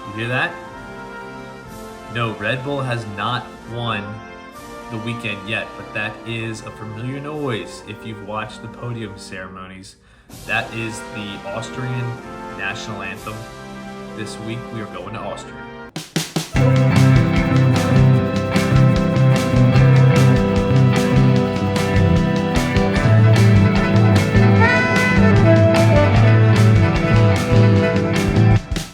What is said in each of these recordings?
You hear that? No, Red Bull has not won the weekend yet, but that is a familiar noise if you've watched the podium ceremonies. That is the Austrian national anthem. This week we are going to Austria.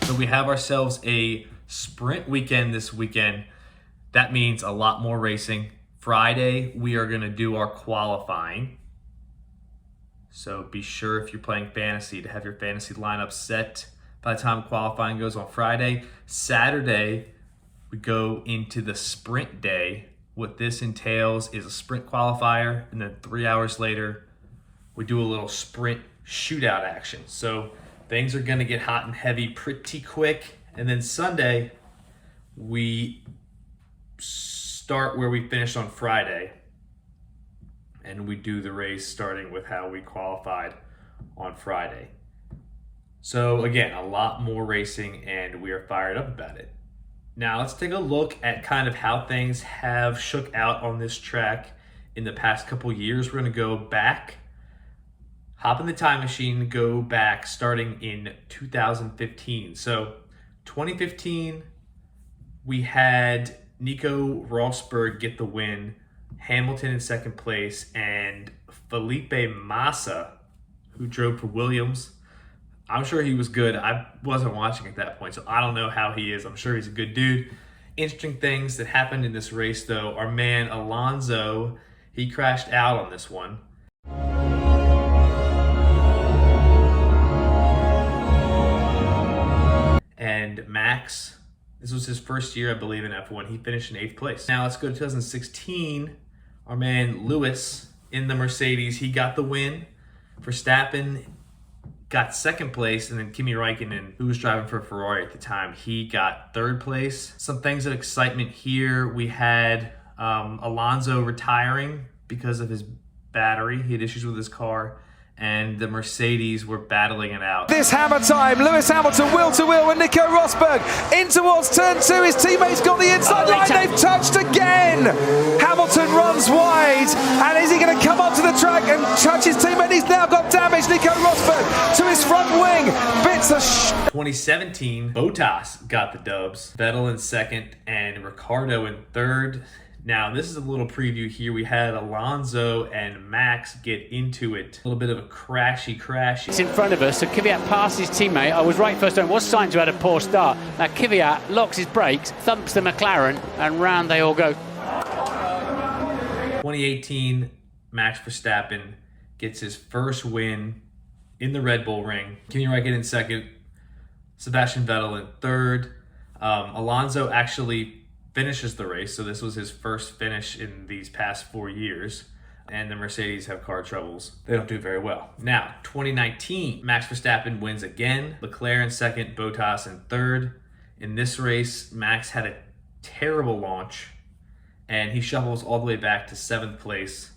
So we have ourselves a sprint weekend this weekend. That means a lot more racing. Friday, we are going to do our qualifying. So be sure if you're playing fantasy to have your fantasy lineup set by the time qualifying goes on Friday. Saturday, we go into the sprint day. What this entails is a sprint qualifier, and then 3 hours later, we do a little sprint shootout action. So things are going to get hot and heavy pretty quick. And then Sunday, we start where we finished on Friday, and we do the race starting with how we qualified on Friday. So again, a lot more racing, and we are fired up about it. Now let's take a look at kind of how things have shook out on this track in the past couple years. We're going to go back, hop in the time machine, go back starting in 2015. So 2015, we had Nico Rosberg get the win, Hamilton in second place, and Felipe Massa, who drove for Williams. I'm sure he was good. I wasn't watching at that point, so I don't know how he is. I'm sure he's a good dude. Interesting things that happened in this race, though. Our man Alonso, he crashed out on this one. And Max, this was his first year, I believe, in F1. He finished in 8th place. Now let's go to 2016. Our man Lewis in the Mercedes, he got the win. Verstappen got second place, and then Kimi Räikkönen, who was driving for Ferrari at the time, he got third place. Some things of excitement here. We had Alonso retiring because of his battery. He had issues with his car, and the Mercedes were battling it out. This hammer time, Lewis Hamilton wheel to wheel with Nico Rosberg in towards turn 2. His teammates got the inside line, they've touched again. Hamilton runs wide, and is he going to come onto the track and touch his teammate? He's now got damage. Nico Rosberg to his front wing, bits of 2017, Bottas got the dubs. Vettel in second and Ricciardo in third. Now, this is a little preview here. We had Alonso and Max get into it. A little bit of a crashy. It's in front of us, so Kvyat passed his teammate. I was right first time. Was Sainz who had a poor start. Now Kvyat locks his brakes, thumps the McLaren, and round they all go. 2018, Max Verstappen gets his first win in the Red Bull ring. Kimi Räikkönen in second, Sebastian Vettel in third. Alonso actually finishes the race, so this was his first finish in these past 4 years, and the Mercedes have car troubles. They don't do very well. Now, 2019, Max Verstappen wins again. Leclerc in second, Bottas in third. In this race, Max had a terrible launch, and he shuffles all the way back to 7th place.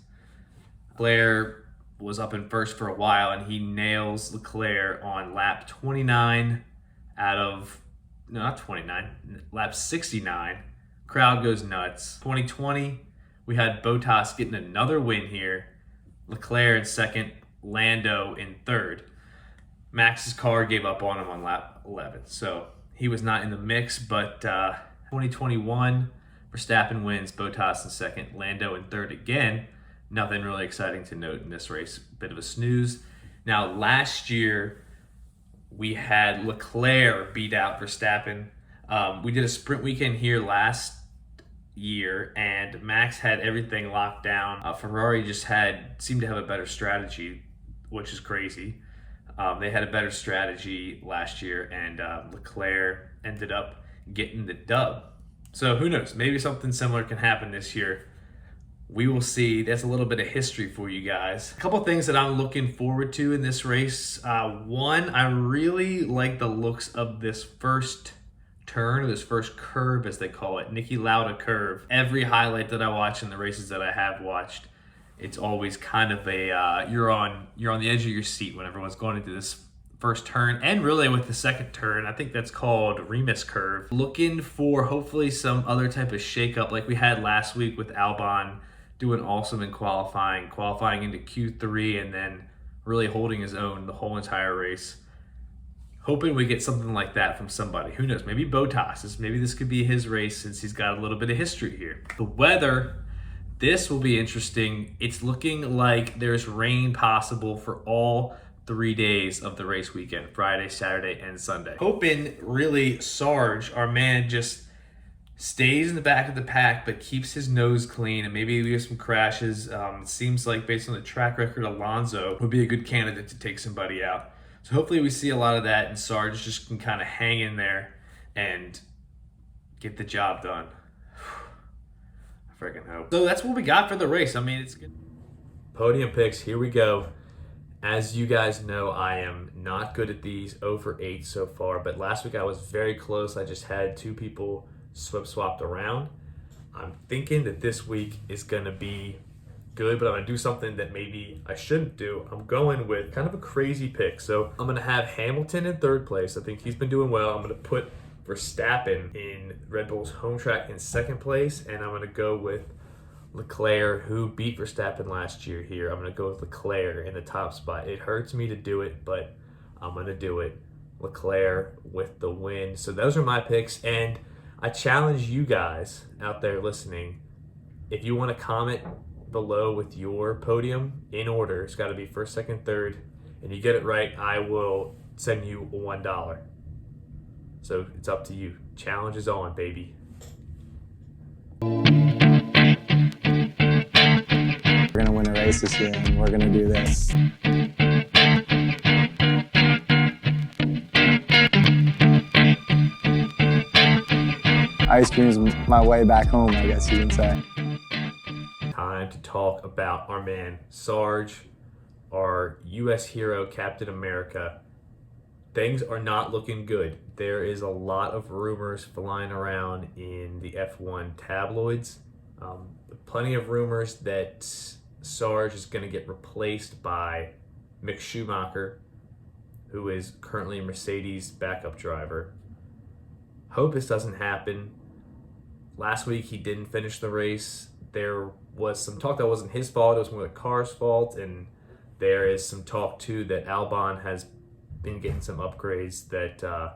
Leclerc was up in first for a while, and he nails Leclerc on lap 29 out of, no, not 29, lap 69. Crowd goes nuts. 2020, we had Bottas getting another win here. Leclerc in second, Lando in third. Max's car gave up on him on lap 11, so he was not in the mix. But 2021, Verstappen wins, Bottas in second, Lando in third again. Nothing really exciting to note in this race. Bit of a snooze. Now, last year, we had Leclerc beat out Verstappen. We did a sprint weekend here last year, and Max had everything locked down. Ferrari just seemed to have a better strategy, which is crazy. They had a better strategy last year, and Leclerc ended up getting the dub. So who knows? Maybe something similar can happen this year. We will see. That's a little bit of history for you guys. A couple things that I'm looking forward to in this race. One, I really like the looks of this first turn, or this first curve as they call it, Niki Lauda curve. Every highlight that I watch in the races that I have watched, it's always kind of a you're on the edge of your seat when everyone's going into this first turn and really with the second turn. I think that's called Remus curve. Looking for hopefully some other type of shakeup like we had last week with Albon doing awesome in qualifying into Q3 and then really holding his own the whole entire race. Hoping we get something like that from somebody. Who knows? Maybe Bottas. Maybe this could be his race since he's got a little bit of history here. The weather, this will be interesting. It's looking like there's rain possible for all 3 days of the race weekend, Friday, Saturday, and Sunday. Hoping really Sarge, our man, just stays in the back of the pack but keeps his nose clean and maybe we have some crashes. It seems like based on the track record, Alonso would be a good candidate to take somebody out. So hopefully we see a lot of that and Sarge just can kind of hang in there and get the job done. I freaking hope. So that's what we got for the race. I mean, it's good. Podium picks, here we go. As you guys know, I am not good at these, 0 for 8 so far, but last week I was very close. I just had 2 people swapped around. I'm thinking that this week is gonna be good, but I'm gonna do something that maybe I shouldn't do. I'm going with kind of a crazy pick. So I'm gonna have Hamilton in 3rd place. I think he's been doing well. I'm gonna put Verstappen in Red Bull's home track in 2nd place, and I'm gonna go with Leclerc, who beat Verstappen last year here. I'm going to go with Leclerc in the top spot. It hurts me to do it, but I'm going to do it. Leclerc with the win. So those are my picks, and I challenge you guys out there listening, if you want to comment below with your podium in order, it's got to be 1st, 2nd, 3rd, and you get it right, I will send you $1. So it's up to you. Challenge is on, baby. We're going to win a race this year, and we're going to do this. Ice cream's my way back home, I guess you can say. Time to talk about our man Sarge, our U.S. hero, Captain America. Things are not looking good. There is a lot of rumors flying around in the F1 tabloids. Plenty of rumors that Sarge is going to get replaced by Mick Schumacher, who is currently Mercedes' backup driver. Hope this doesn't happen. Last week he didn't finish the race. There was some talk that wasn't his fault, it was more the car's fault, and there is some talk too that Albon has been getting some upgrades that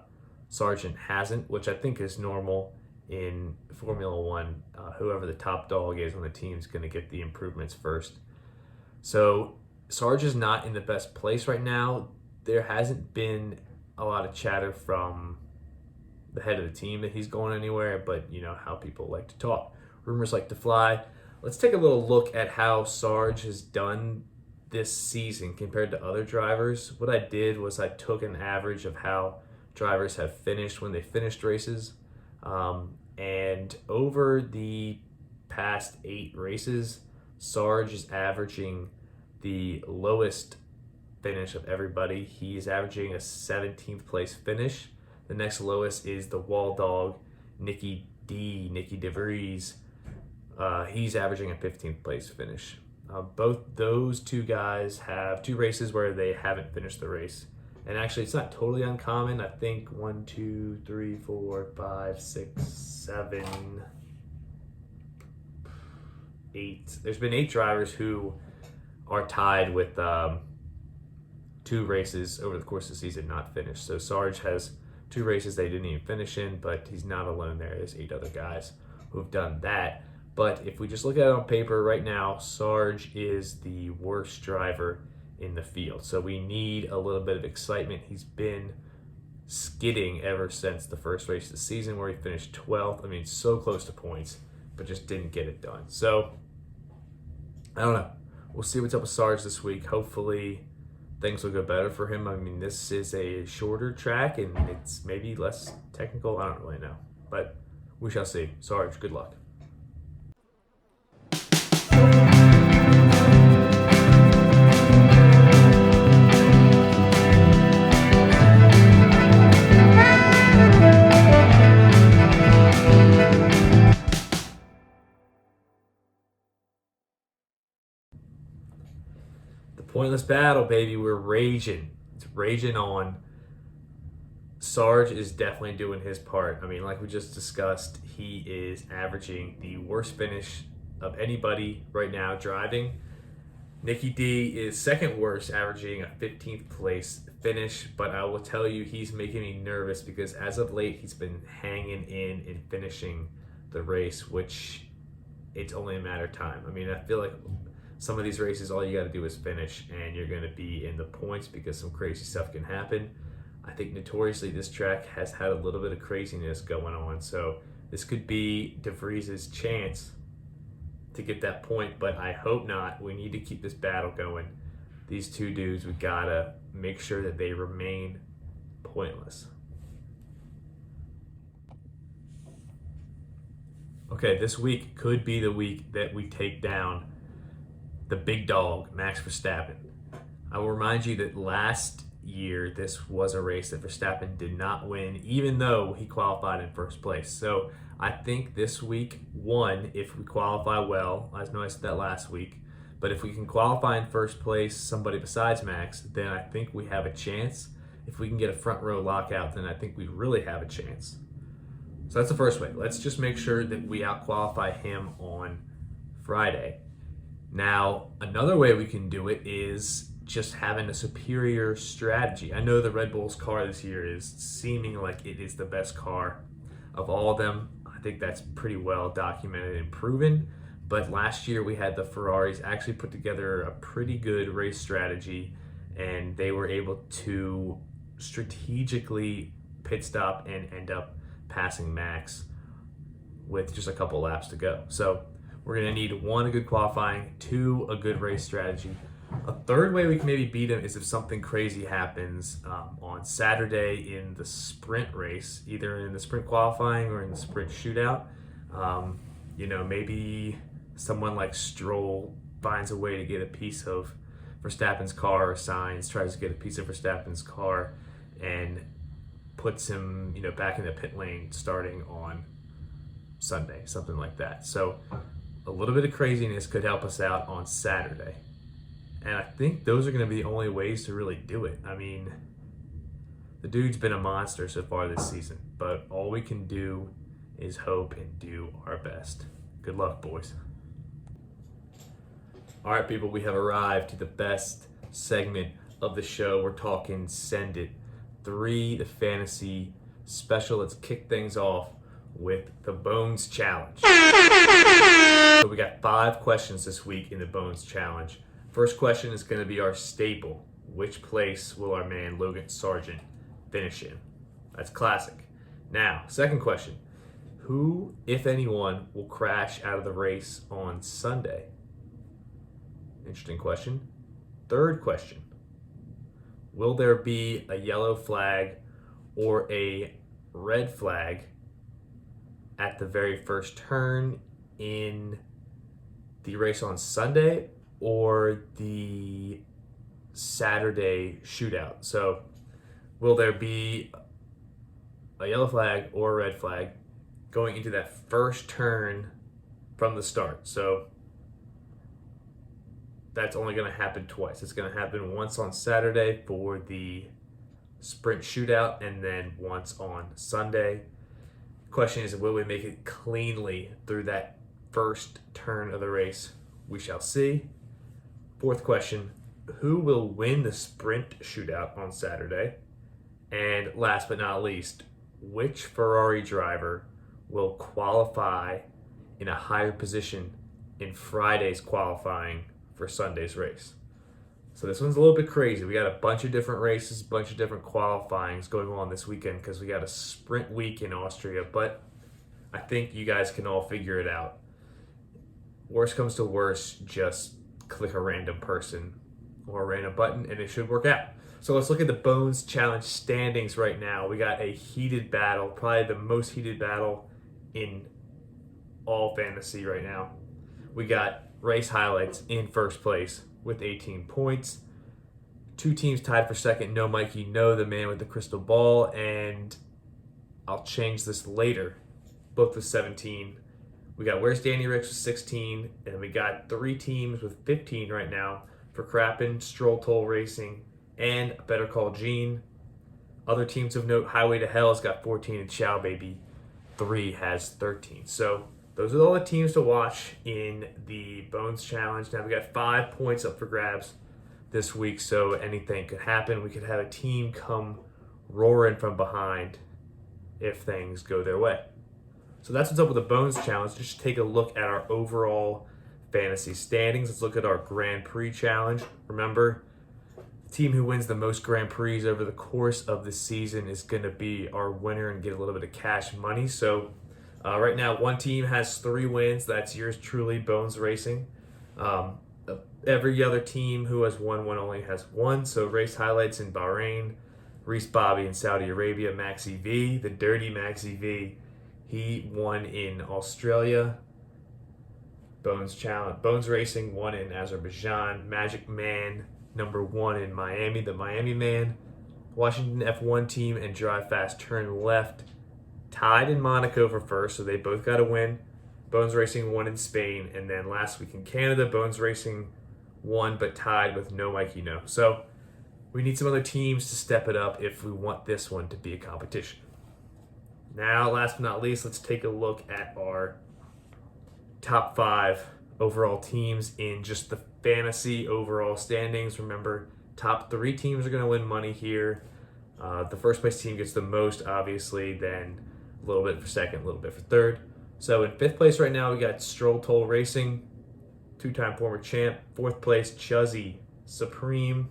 Sargent hasn't, which I think is normal in Formula One. Whoever the top dog is on the team is going to get the improvements first. So Sarge is not in the best place right now. There hasn't been a lot of chatter from the head of the team that he's going anywhere, but you know how people like to talk. Rumors like to fly. Let's take a little look at how Sarge has done this season compared to other drivers. What I did was I took an average of how drivers have finished when they finished races. And over the past 8 races, Sarge is averaging the lowest finish of everybody. He's averaging a 17th place finish. The next lowest is the wall dog, Nicky DeVries. He's averaging a 15th place finish. Both those 2 guys have 2 races where they haven't finished the race. And actually, it's not totally uncommon. I think 1, 2, 3, 4, 5, 6, 7, 8. There's been 8 drivers who are tied with 2 races over the course of the season not finished. So Sarge has 2 races they didn't even finish in, but he's not alone there. There's 8 other guys who've done that. But if we just look at it on paper right now, Sarge is the worst driver in the field. So we need a little bit of excitement. He's been skidding ever since the first race of the season where he finished 12th. I mean, so close to points, but just didn't get it done. So, I don't know. We'll see what's up with Sarge this week. Hopefully, things will go better for him. I mean, this is a shorter track and it's maybe less technical. I don't really know. But we shall see. Sarge, good luck. Pointless battle, baby. We're raging. It's raging on. Sarge is definitely doing his part. I mean, like we just discussed, he is averaging the worst finish of anybody right now driving. Nicky D is second worst, averaging a 15th place finish, but I will tell you, he's making me nervous because as of late, he's been hanging in and finishing the race, which it's only a matter of time. I mean, I feel like some of these races, all you got to do is finish and you're going to be in the points because some crazy stuff can happen. I think notoriously this track has had a little bit of craziness going on, so this could be DeVries's chance to get that point, but I hope not. We need to keep this battle going. These two dudes, we gotta make sure that they remain pointless. Okay, this week could be the week that we take down the big dog, Max Verstappen. I will remind you that last year, this was a race that Verstappen did not win, even though he qualified in first place. So I think this week, one, if we qualify well, I know I said that last week, but if we can qualify in first place, somebody besides Max, then I think we have a chance. If we can get a front row lockout, then I think we really have a chance. So that's the first way. Let's just make sure that we out-qualify him on Friday. Now, another way we can do it is just having a superior strategy. I know the Red Bull's car this year is seeming like it is the best car of all of them. I think that's pretty well documented and proven. But last year we had the Ferraris actually put together a pretty good race strategy, and they were able to strategically pit stop and end up passing Max with just a couple laps to go. So we're going to need one, a good qualifying, two, a good race strategy. A third way we can maybe beat him is if something crazy happens on Saturday in the sprint race, either in the sprint qualifying or in the sprint shootout. Maybe someone like Stroll finds a way to get a piece of Verstappen's car, or Sainz tries to get a piece of Verstappen's car and puts him, back in the pit lane starting on Sunday, something like that. So a little bit of craziness could help us out on Saturday. And I think those are going to be the only ways to really do it. I mean, the dude's been a monster so far this season, but all we can do is hope and do our best. Good luck, boys. All right, people, we have arrived to the best segment of the show. We're talking Send It 3, the fantasy special. Let's kick things off with the Bones Challenge. So we got 5 questions this week in the Bones Challenge. First question is going to be our staple. Which place will our man Logan Sargent finish in? That's classic. Now, second question. Who, if anyone, will crash out of the race on Sunday? Interesting question. Third question. Will there be a yellow flag or a red flag at the very first turn in the race on Sunday or the Saturday shootout? So will there be a yellow flag or a red flag going into that first turn from the start? So that's only going to happen twice. It's going to happen once on Saturday for the sprint shootout and then once on Sunday. Question is, will we make it cleanly through that first turn of the race? We shall see. Fourth question, who will win the sprint shootout on Saturday? And last but not least, which Ferrari driver will qualify in a higher position in Friday's qualifying for Sunday's race? So this one's a little bit crazy. We got a bunch of different races, a bunch of different qualifyings going on this weekend because we got a sprint week in Austria, but I think you guys can all figure it out. Worst comes to worst, just click a random person or a random button and it should work out. So let's look at the Bones Challenge standings right now. We got a heated battle, probably the most heated battle in all fantasy right now. We got Race Highlights in first place with 18 points. 2 teams tied for second. No Mikey, no the man with the crystal ball, and I'll change this later. Both with 17. We got Where's Danny Ricks with 16, and we got 3 teams with 15 right now for Crappin, Stroll Toll Racing, and Better Call Gene. Other teams of note, Highway to Hell has got 14 and Chow Baby 3 has 13. So those are all the teams to watch in the Bones Challenge. Now we got 5 points up for grabs this week, so anything could happen. We could have a team come roaring from behind if things go their way. So that's what's up with the Bones Challenge. Just take a look at our overall fantasy standings. Let's look at our Grand Prix Challenge. Remember, the team who wins the most Grand Prix over the course of the season is going to be our winner and get a little bit of cash money. So right now, one team has 3 wins. That's yours truly, Bones Racing. Every other team who has won one only has 1. So race highlights in Bahrain, Reese Bobby in Saudi Arabia, Maxi V, the dirty Maxi V. He won in Australia. Bones Racing won in Azerbaijan. Magic Man, number 1 in Miami, the Miami Man. Washington F1 team and Drive Fast Turn Left tied in Monaco for first, so they both got a win. Bones Racing won in Spain, and then last week in Canada, Bones Racing won but tied with No Mikey No. So we need some other teams to step it up if we want this one to be a competition. Now, last but not least, let's take a look at our top 5 overall teams in just the fantasy overall standings. Remember, top 3 teams are going to win money here. The first place team gets the most, obviously, then a little bit for second, a little bit for third. So in 5th place right now, we got Stroll Toll Racing, 2-time former champ. 4th place, Chuzzy Supreme.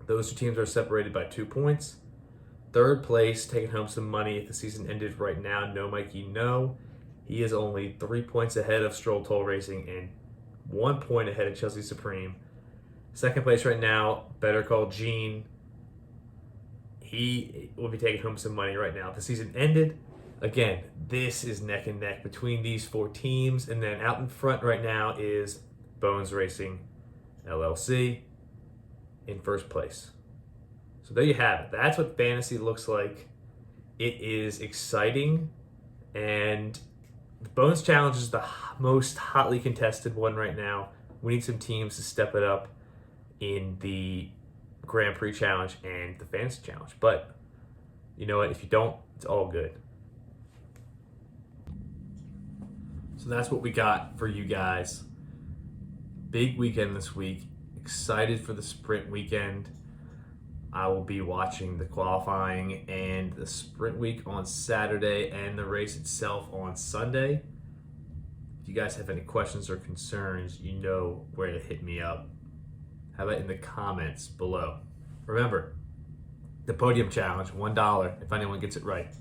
Those 2 teams are separated by 2 points. 3rd place, taking home some money if the season ended right now, No Mikey No. He is only 3 points ahead of Stroll Toll Racing and 1 point ahead of Chuzzy Supreme. 2nd place right now, Better Call Gene. He will be taking home some money right now. If the season ended, again, this is neck and neck between these 4 teams. And then out in front right now is Bones Racing LLC in 1st place. So there you have it. That's what fantasy looks like. It is exciting, and the Bones Challenge is the most hotly contested one right now. We need some teams to step it up in the Grand Prix Challenge and the Fantasy Challenge. But you know what? If you don't, it's all good. So that's what we got for you guys. Big weekend this week. Excited for the sprint weekend. I will be watching the qualifying and the sprint week on Saturday and the race itself on Sunday. If you guys have any questions or concerns, you know where to hit me up. How about in the comments below? Remember, the Podium Challenge, $1 if anyone gets it right.